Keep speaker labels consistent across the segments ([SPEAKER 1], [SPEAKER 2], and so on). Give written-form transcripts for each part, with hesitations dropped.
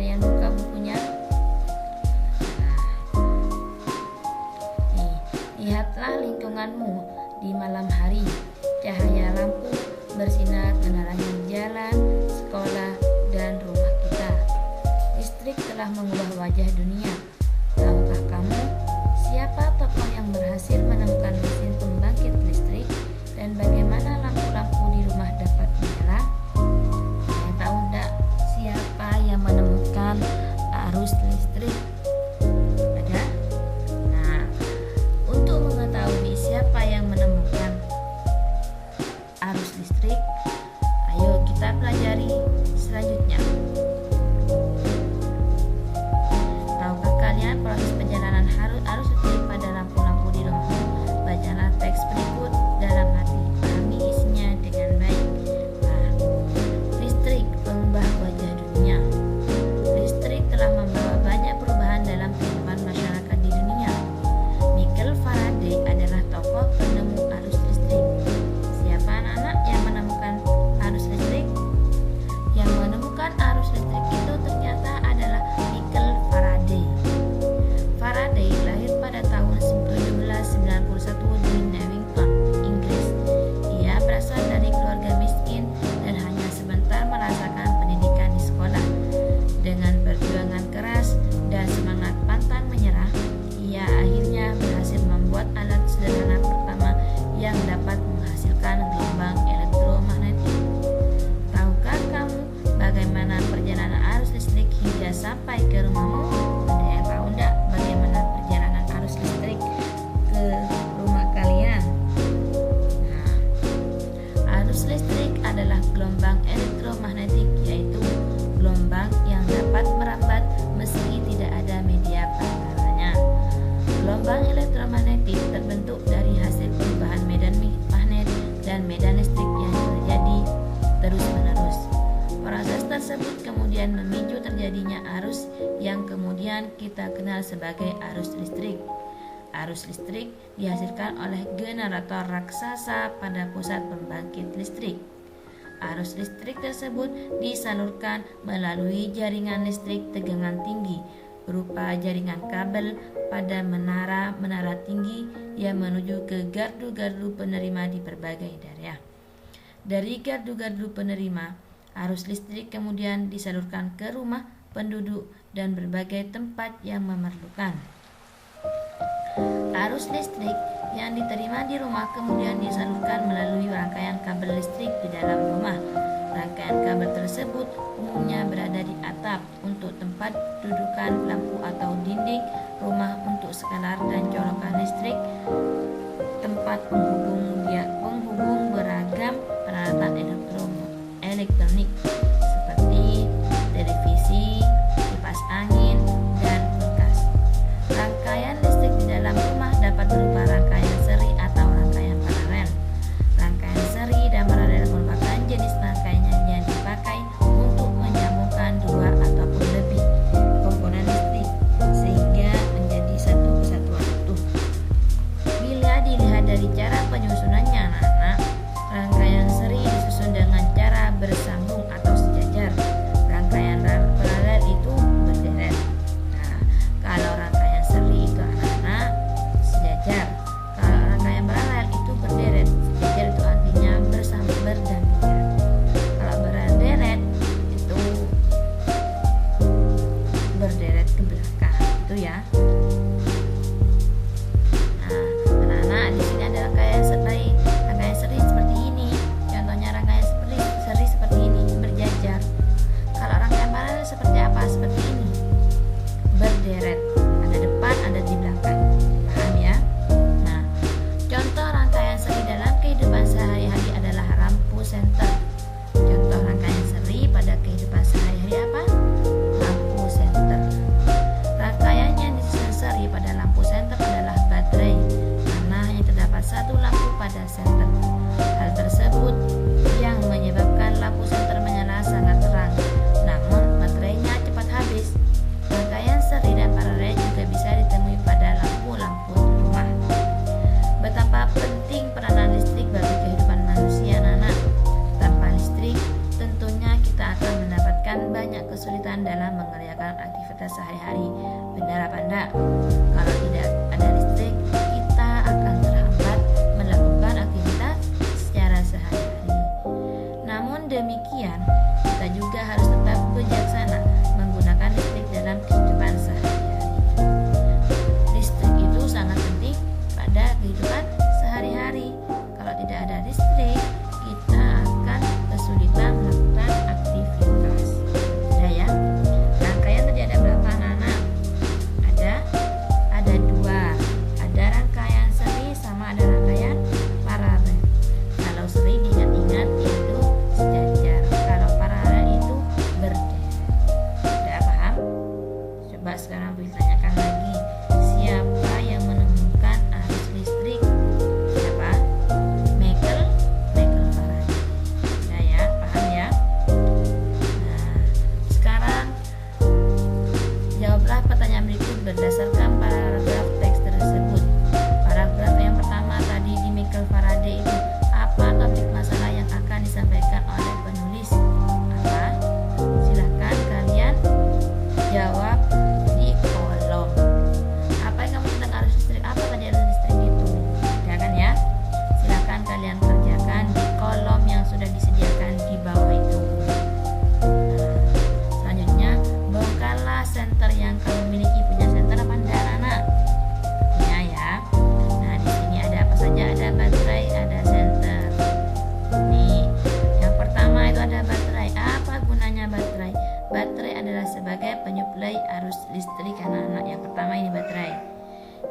[SPEAKER 1] kalian buka bukunya. Nih, lihatlah lingkunganmu di malam hari. Cahaya lampu bersinar menerangi jalan, sekolah, dan rumah kita. Listrik telah mengubah wajah dunia. Tahukah kamu siapa tokoh yang berhasil menemukan mesin pembangkit listrik dan bagaimana lampu-lampu di rumah dapat menyala? Kalian tahu enggak siapa yang menemukan arus listrik? Ada? Nah, untuk mengetahui siapa yang menemukan arus listrik, ayo kita pelajari selanjutnya. Tahukah kalian proses perjalanan arus listrik pada lampu-lampu di rumah? Bacalah teks berikut dalam hati, pahami isinya dengan baik. Nah, listrik mengubah wajah dunia. Listrik telah membawa banyak perubahan dalam kehidupan masyarakat di dunia. Michael Faraday adalah tokoh penemu arus listrik. Siapa anak-anak yang menemukan arus listrik? Yang menemukan arus listrik itu ternyata adalah Michael Faraday. Faraday lahir pada tahun 1791 di Newington, Inggris. Ia berasal dari keluarga miskin dan hanya sebentar merasakan pendidikan di sekolah. Dengan perjuangan keras dan semangat pantang menyerah, ia akhirnya berhasil membuat alat sederhana pertama yang dapat menghasilkan gelombang elektromagnetik. Tahukah kamu bagaimana perjalanan arus listrik hingga sampai ke rumahmu? Ada yang tahu enggak bagaimana perjalanan arus listrik ke rumah kalian? Nah, arus listrik adalah gelombang elektromagnetik, yaitu gelombang yang dapat merambat meski tidak ada media pengaruhnya. Gelombang elektromagnetik terbentuk dari hasil perubahan medan magnet dan medan listrik yang terjadi terus-menerus. Proses tersebut kemudian memicu terjadinya arus yang kemudian kita kenal sebagai arus listrik. Arus listrik dihasilkan oleh generator raksasa pada pusat pembangkit listrik. Arus listrik tersebut disalurkan melalui jaringan listrik tegangan tinggi berupa jaringan kabel pada menara-menara tinggi yang menuju ke gardu-gardu penerima di berbagai daerah. Dari gardu-gardu penerima, arus listrik kemudian disalurkan ke rumah penduduk dan berbagai tempat yang memerlukan. Arus listrik yang diterima di rumah kemudian disalurkan melalui rangkaian kabel listrik di dalam rumah. Rangkaian kabel tersebut umumnya berada di atap untuk tempat dudukan lampu atau dinding rumah untuk skalar dan colokan listrik, tempat penghubung beragam peralatan elektronik seperti televisi, kipas angin, dan kulkas. Rangkaian listrik di dalam rumah dapat berupa rangkaian seri atau rangkaian paralel. Rangkaian seri dan paralel merupakan jenis rangkaian yang dipakai untuk menyambungkan dua ataupun lebih komponen listrik sehingga menjadi satu kesatuan utuh. Bila dilihat dari cara penyusunannya, anak-anak, rangkaian seri disusun dengan cara bersambung atau sejajar. Rangkaian paralel itu berderet. Nah, kalau rangkaian seri itu anak-anak sejajar. Kalau rangkaian paralel itu berderet. Sejajar itu artinya bersambung berdampingan. Kalau berderet itu berderet ke belakang. Itu ya. Nah, anak-anak di sini ada rangkaian seri seperti ini. Contohnya rangkaian seri seperti ini berjajar. Kalau rangkaian paralel seperti apa? Seperti ini. Berderet. Ada depan, ada di belakang. Paham ya? Nah, contoh rangkaian seri dalam kehidupan sehari-hari adalah lampu senter. Contoh rangkaian seri pada kehidupan sehari-hari apa? Lampu senter. Rangkaian yang disusun melakukan aktivitas sehari-hari. Benar apa enggak? Kalau tidak ada listrik, kita akan terhambat melakukan aktivitas secara sehari-hari. Namun demikian, kita juga harus tetap bijaksana menggunakan listrik dalam kehidupan sehari-hari. Listrik itu sangat penting pada kehidupan sehari-hari. Kalau tidak ada listrik, kita akan kesulitan melakukan aktivitas. Sudah ya? Rangkaian tadi ada berapa anak-anak? Ada dua. Ada rangkaian seri sama ada rangkaian paralel. Kalau seri diingat-ingat itu sejajar. Kalau paralel itu berderet. Sudah paham? Coba sekarang ditanyakan lagi. Siapa yang menemukan arus listrik? Siapa? Michael Faraday. Sudah ya, paham ya? Nah, sekarang jawablah pertanyaan berikut berdasarkan paragraf teks tersebut. Paragraf yang pertama tadi di Michael Faraday itu apa topik masalah yang akan disampaikan oleh penulis? Apa? Silakan kalian jawab di kolom. Apa yang kamu tentang arus listrik? Apa tadi arus listrik itu? Ya kan ya? Silakan kalian kerjakan di kolom yang sudah disediakan di bawah itu. Nah, selanjutnya bongkarlah senter yang kamu miliki. Punya senter apa enggak anak-anak? Punya ya. Nah, di sini ada apa saja? Ada baterai, ada senter. Nih, yang pertama itu ada baterai. Apa gunanya baterai? Baterai adalah sebagai penyuplai arus listrik anak-anak. Yang pertama ini baterai.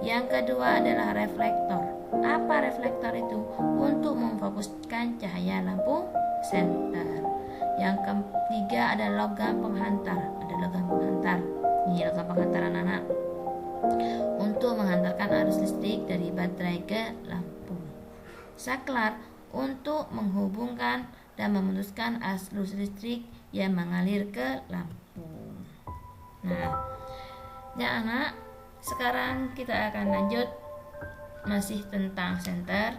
[SPEAKER 1] Yang kedua adalah reflektor. Apa reflektor itu? Untuk memfokuskan cahaya lampu senter. Yang ketiga ada logam penghantar. Ada logam penghantar. Ini logam penghantar anak-anak. Untuk menghantarkan arus listrik dari baterai ke lampu. Saklar untuk menghubungkan dan memutuskan arus listrik yang mengalir ke lampu. Nah, ya anak, sekarang kita akan lanjut masih tentang senter.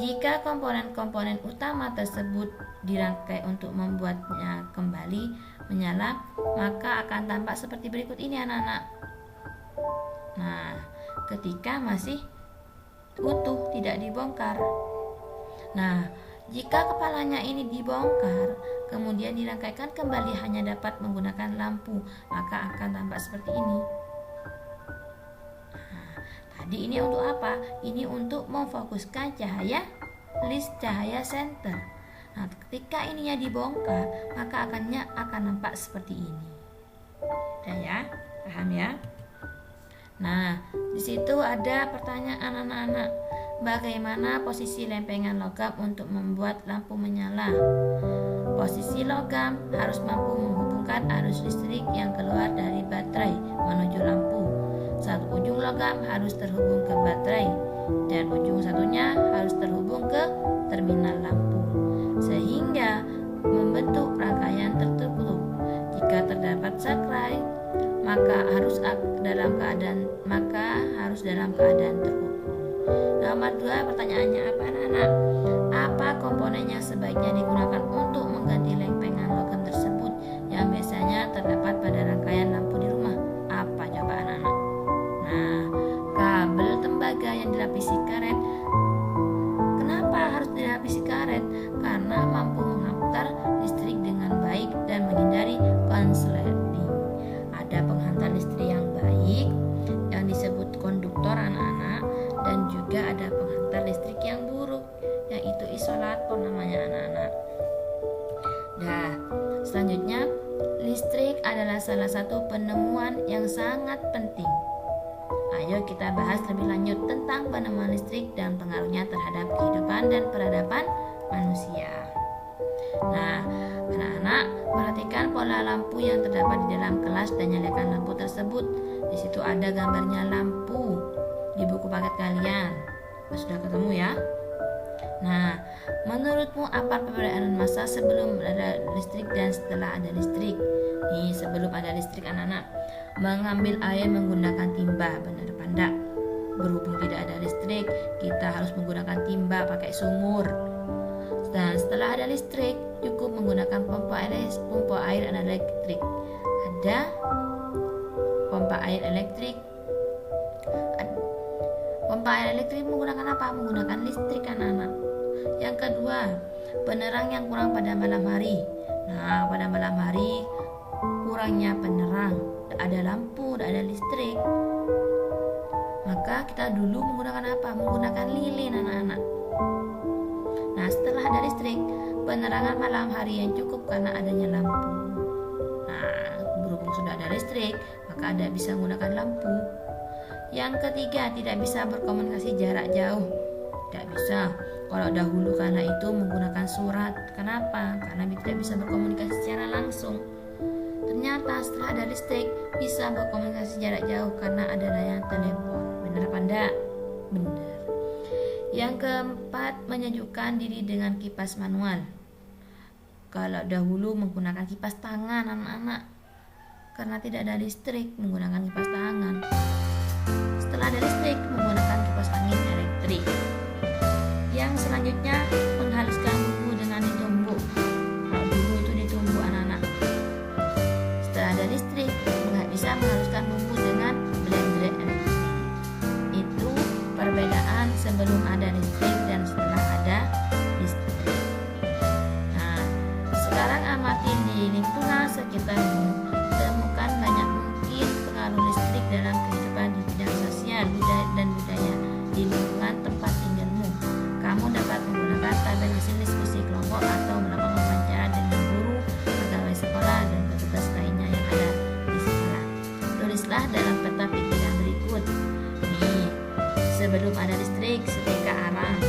[SPEAKER 1] Jika komponen-komponen utama tersebut dirangkai untuk membuatnya kembali menyala, maka akan tampak seperti berikut ini anak-anak. Nah, ketika masih utuh, tidak dibongkar. Nah, jika kepalanya ini dibongkar, kemudian dirangkaikan kembali hanya dapat menggunakan lampu, maka akan tampak seperti ini. Nah, tadi ini untuk apa? Ini untuk memfokuskan cahaya senter. Nah, ketika ininya dibongkar, maka akan nampak seperti ini. Udah ya? Paham ya? Nah, di situ ada pertanyaan anak-anak. Bagaimana posisi lempengan logam untuk membuat lampu menyala? Posisi logam harus mampu menghubungkan arus listrik yang keluar dari baterai menuju lampu. Satu ujung logam harus terhubung ke baterai dan ujung satunya harus terhubung ke terminal lampu, sehingga membentuk rangkaian tertutup. Jika terdapat saklar, maka harus dalam keadaan tertutup. Nomor 2, pertanyaannya apa anak-anak? Apa komponen yang sebaiknya digunakan untuk mengganti lempengan logam tersebut yang biasanya terdapat pada rangkaian lampu di rumah? Apa coba anak-anak? Nah, kabel tembaga yang dilapisi karet. Kenapa harus dilapisi karet? Karena mampu menghantar listrik dengan baik dan menghindari konsleting. Ada penghantar listrik yang baik yang disebut konduktor anak-anak, dan juga ada penghantar listrik yang buruk, yaitu isolator namanya anak-anak. Nah, selanjutnya listrik adalah salah satu penemuan yang sangat penting. Ayo kita bahas lebih lanjut tentang penemuan listrik dan pengaruhnya terhadap kehidupan dan peradaban manusia. Nah, anak-anak perhatikan pola lampu yang terdapat di dalam kelas dan nyalakan lampu tersebut. Di situ ada gambarnya lampu di buku paket kalian. Sudah ketemu ya? Nah, menurutmu apa perbedaan masa sebelum ada listrik dan setelah ada listrik? Nih, sebelum ada listrik anak-anak, mengambil air menggunakan timba, benar apa enggak? Berhubung tidak ada listrik, kita harus menggunakan timba pakai sumur. Dan setelah ada listrik, cukup menggunakan pompa air elektrik. Ada pompa air elektrik. Pompa air elektrik menggunakan apa? Menggunakan listrik, anak-anak. Yang kedua, penerang yang kurang pada malam hari. Nah, pada malam hari kurangnya penerang, ada lampu, ada listrik. Maka kita dulu menggunakan apa? Menggunakan lilin, anak-anak. Nah, setelah ada listrik, penerangan malam hari yang cukup karena adanya lampu. Nah, berhubung sudah ada listrik, maka Anda bisa menggunakan lampu. Yang ketiga, tidak bisa berkomunikasi jarak jauh. Tidak bisa. Kalau dahulu kala itu menggunakan surat. Kenapa? Karena tidak bisa berkomunikasi secara langsung. Ternyata setelah ada listrik bisa berkomunikasi jarak jauh karena ada layanan telepon. Benar apa enggak? Benar. Yang keempat, menyejukkan diri dengan kipas manual. Kalau dahulu menggunakan kipas tangan, anak-anak, karena tidak ada listrik menggunakan kipas tangan. Setelah ada listrik menggunakan kipas angin elektrik. Yang selanjutnya, menghaluskan bumbu dengan ditumbuk. Kalau dulu itu ditumbuk, anak-anak. Setelah ada listrik bisa menghaluskan bumbu dengan blender elektrik. Itu perbedaan sebelum ada listrik dan setelah ada listrik. Nah, sekarang amati di lingkungan sekitarmu. Temukan banyak mungkin pengaruh listrik dalam kehidupan di bidang sosial dan budaya di lingkungan tempat tinggalmu. Kamu dapat menggunakan tabel hasil diskusi kelompok atau melakukan wawancara dengan guru, pegawai sekolah, dan petugas lainnya yang ada di sekolah. Tulislah dalam peta pikiran berikut. Nih, sebelum ada listrik, setrika arang.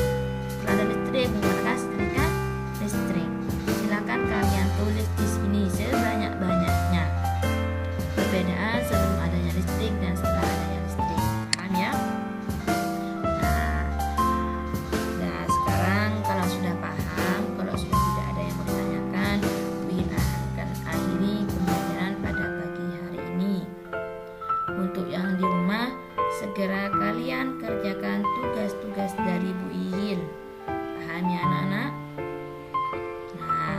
[SPEAKER 1] Setelah ada listrik, menggunakan setrika listrik. Silakan kalian tulis di sini sebanyak-banyaknya. Perbedaan sebelum adanya listrik dan setelah adanya listrik. Paham ya? Nah, sekarang kalau sudah paham, kalau sudah tidak ada yang mau ditanyakan, Wina akan akhiri pembelajaran pada pagi hari ini. Untuk yang di rumah, segera kalian kerjakan tugas-tugas dari Bu Ihil. Paham ya, anak-anak? Nah,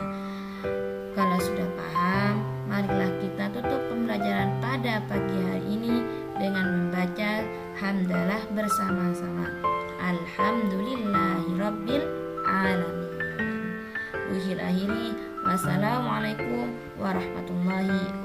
[SPEAKER 1] kalau sudah paham, marilah kita tutup pembelajaran pada pagi hari ini dengan membaca hamdalah bersama-sama. Alhamdulillahirabbil alamin. Bu Ihil akhiri. Wassalamualaikum warahmatullahi